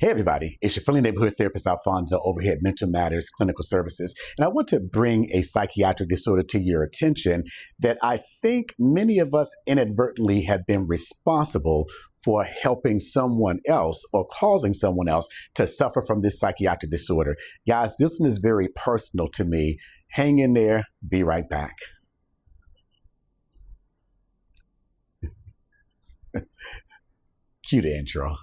Hey everybody, it's your friendly neighborhood therapist Alfonso over here at Mental Matters Clinical Services. And I want to bring a psychiatric disorder to your attention that I think many of us inadvertently have been responsible for helping someone else or causing someone else to suffer from this psychiatric disorder. Guys, this one is very personal to me. Hang in there, be right back. Cue the intro.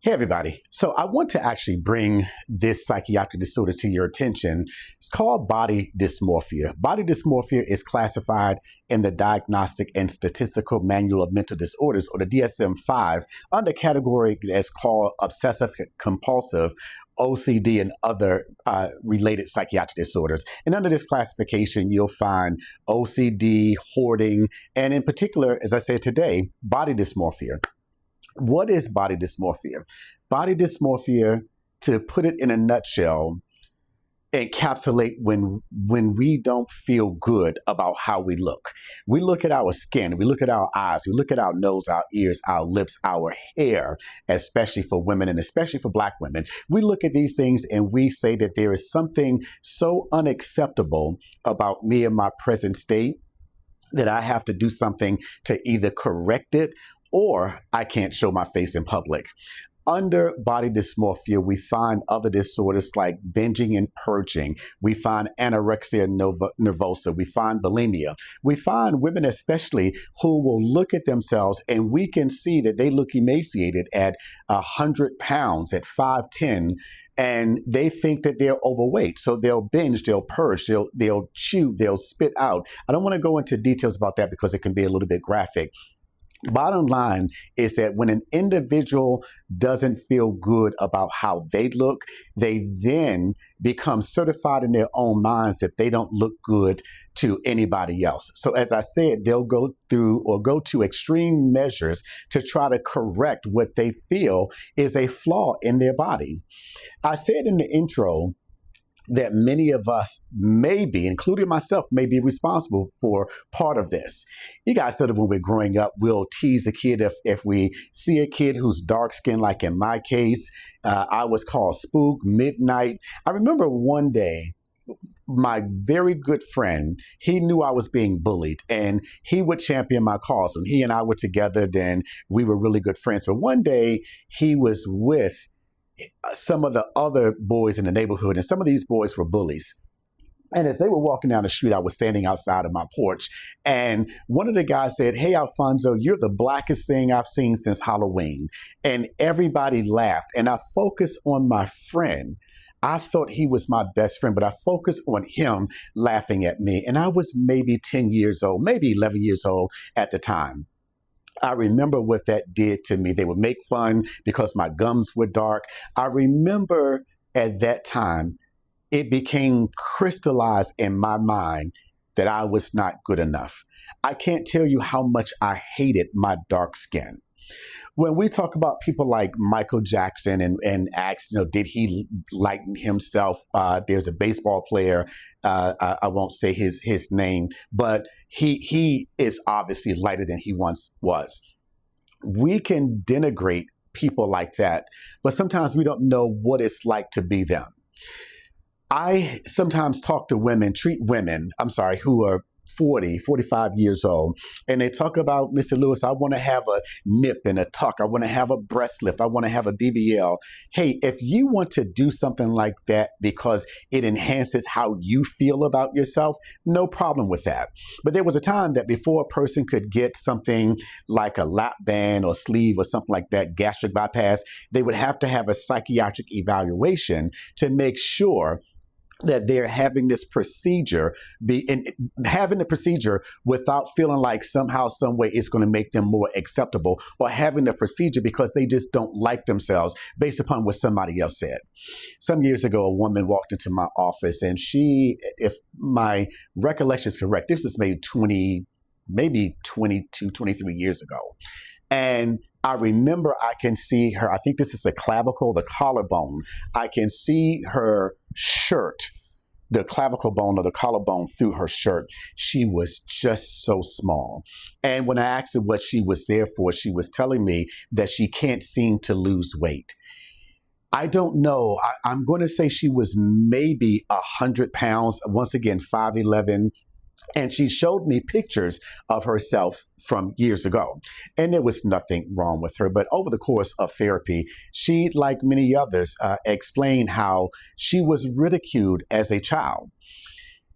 Hey everybody, so I want to actually bring this psychiatric disorder to your attention. It's called body dysmorphia. Body dysmorphia is classified in the Diagnostic and Statistical Manual of Mental Disorders, or the DSM-5, under category that's called obsessive compulsive, OCD, and other related psychiatric disorders. And under this classification, you'll find OCD, hoarding, and in particular, as I said today, body dysmorphia. What is body dysmorphia? Body dysmorphia, to put it in a nutshell, encapsulate when we don't feel good about how we look. We look at our skin, we look at our eyes, we look at our nose, our ears, our lips, our hair, especially for women and especially for Black women. We look at these things and we say that there is something so unacceptable about me and my present state that I have to do something to either correct it or I can't show my face in public. Under body dysmorphia, we find other disorders like binging and purging. We find anorexia nervosa. We find bulimia. We find women especially who will look at themselves and we can see that they look emaciated at 100 pounds, at 5'10", and they think that they're overweight. So they'll binge, they'll purge, they'll chew, they'll spit out. I don't want to go into details about that because it can be a little bit graphic. Bottom line is that when an individual doesn't feel good about how they look, they then become certified in their own minds that they don't look good to anybody else. So as I said, they'll go through or go to extreme measures to try to correct what they feel is a flaw in their body. I said in the intro that many of us may be, including myself, may be responsible for part of this. You guys know that when we're growing up, we'll tease a kid if we see a kid who's dark skinned, like in my case, I was called Spook, Midnight. I remember one day, my very good friend, he knew I was being bullied and he would champion my cause. When he and I were together, then we were really good friends. But one day he was with some of the other boys in the neighborhood, and some of these boys were bullies. And as they were walking down the street, I was standing outside of my porch, and one of the guys said, "Hey, Alfonso, you're the blackest thing I've seen since Halloween." And everybody laughed, and I focused on my friend. I thought he was my best friend, but I focused on him laughing at me. And I was maybe 10 years old, maybe 11 years old at the time. I remember what that did to me. They would make fun because my gums were dark. I remember at that time, it became crystallized in my mind that I was not good enough. I can't tell you how much I hated my dark skin. When we talk about people like Michael Jackson and ask, did he lighten himself? There's a baseball player, I won't say his name, but he is obviously lighter than he once was. We can denigrate people like that, but sometimes we don't know what it's like to be them. I sometimes talk to women, who are 40, 45 years old, and they talk about, "Mr. Lewis, I want to have a nip and a tuck. I want to have a breast lift. I want to have a BBL." Hey, if you want to do something like that because it enhances how you feel about yourself, no problem with that. But there was a time that before a person could get something like a lap band or sleeve or something like that, gastric bypass, they would have to have a psychiatric evaluation to make sure that they're having this procedure having the procedure without feeling like somehow, some way it's going to make them more acceptable, or having the procedure because they just don't like themselves based upon what somebody else said. Some years ago, a woman walked into my office, and she, if my recollection is correct, this is maybe 22, 23 years ago. And I remember I can see her, I think this is the clavicle, the collarbone. I can see her shirt, the clavicle bone or the collarbone through her shirt. She was just so small. And when I asked her what she was there for, she was telling me that she can't seem to lose weight. I don't know. I'm going to say she was maybe 100 pounds. Once again, 5'11". And she showed me pictures of herself from years ago. And there was nothing wrong with her. But over the course of therapy, she, like many others, explained how she was ridiculed as a child.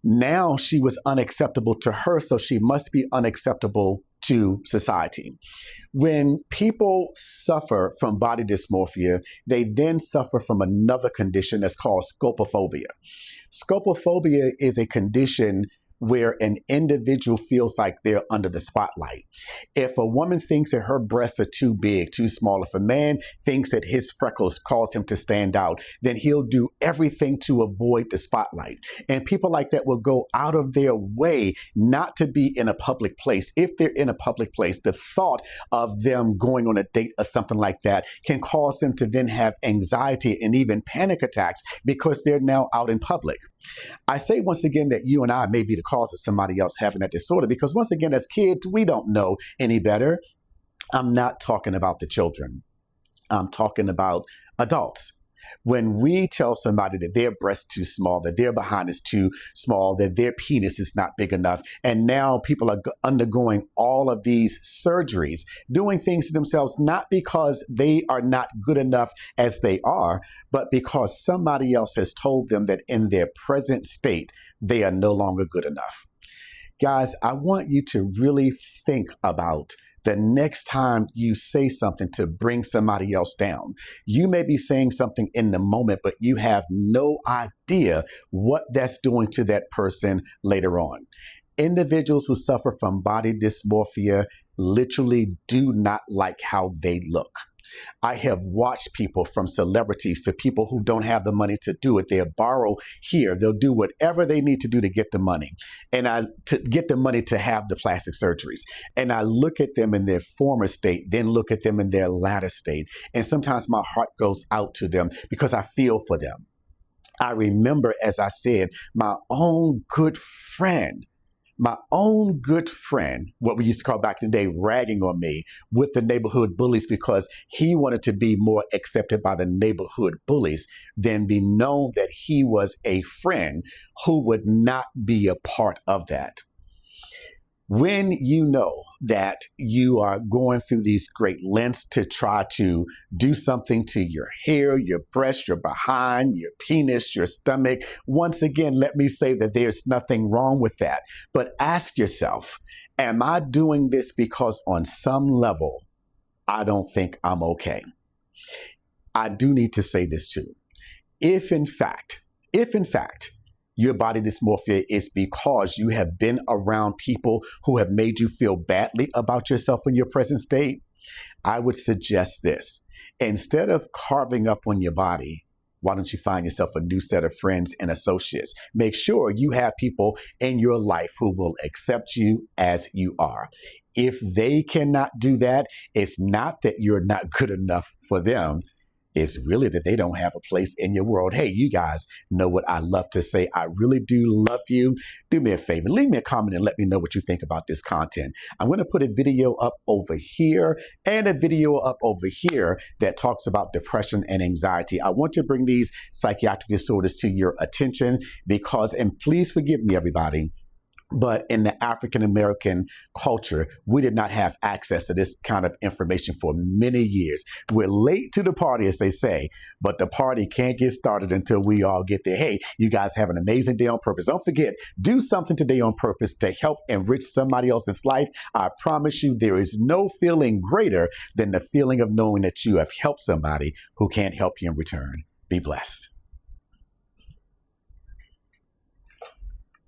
Now she was unacceptable to her, so she must be unacceptable to society. When people suffer from body dysmorphia, they then suffer from another condition that's called scopophobia. Scopophobia is a condition where an individual feels like they're under the spotlight. If a woman thinks that her breasts are too big, too small, if a man thinks that his freckles cause him to stand out, then he'll do everything to avoid the spotlight. And people like that will go out of their way not to be in a public place. If they're in a public place, the thought of them going on a date or something like that can cause them to then have anxiety and even panic attacks because they're now out in public. I say once again that you and I may be the cause of somebody else having that disorder because once again, as kids, we don't know any better. I'm not talking about the children. I'm talking about adults. When we tell somebody that their breast's too small, that their behind is too small, that their penis is not big enough, and now people are undergoing all of these surgeries, doing things to themselves, not because they are not good enough as they are, but because somebody else has told them that in their present state, they are no longer good enough. Guys, I want you to really think about the next time you say something to bring somebody else down. You may be saying something in the moment, but you have no idea what that's doing to that person later on. Individuals who suffer from body dysmorphia literally do not like how they look. I have watched people, from celebrities to people who don't have the money to do it. They'll borrow here. They'll do whatever they need to do to get the money to get the money to have the plastic surgeries. And I look at them in their former state, then look at them in their latter state. And sometimes my heart goes out to them because I feel for them. I remember, as I said, my own good friend, what we used to call back in the day, ragging on me with the neighborhood bullies because he wanted to be more accepted by the neighborhood bullies than be known that he was a friend who would not be a part of that. When you know that you are going through these great lengths to try to do something to your hair, your breast, your behind, your penis, your stomach, once again, let me say that there's nothing wrong with that. But ask yourself, am I doing this because on some level, I don't think I'm okay? I do need to say this too. If in fact, your body dysmorphia is because you have been around people who have made you feel badly about yourself in your present state, I would suggest this. Instead of carving up on your body, why don't you find yourself a new set of friends and associates? Make sure you have people in your life who will accept you as you are. If they cannot do that, it's not that you're not good enough for them. It's really that they don't have a place in your world. Hey, you guys know what I love to say. I really do love you. Do me a favor. Leave me a comment and let me know what you think about this content. I'm going to put a video up over here and a video up over here that talks about depression and anxiety. I want to bring these psychiatric disorders to your attention because, and please forgive me, everybody, but in the African American culture, we did not have access to this kind of information for many years. We're late to the party, as they say, but the party can't get started until we all get there. Hey, you guys have an amazing day on purpose. Don't forget, do something today on purpose to help enrich somebody else's life. I promise you, there is no feeling greater than the feeling of knowing that you have helped somebody who can't help you in return. Be blessed.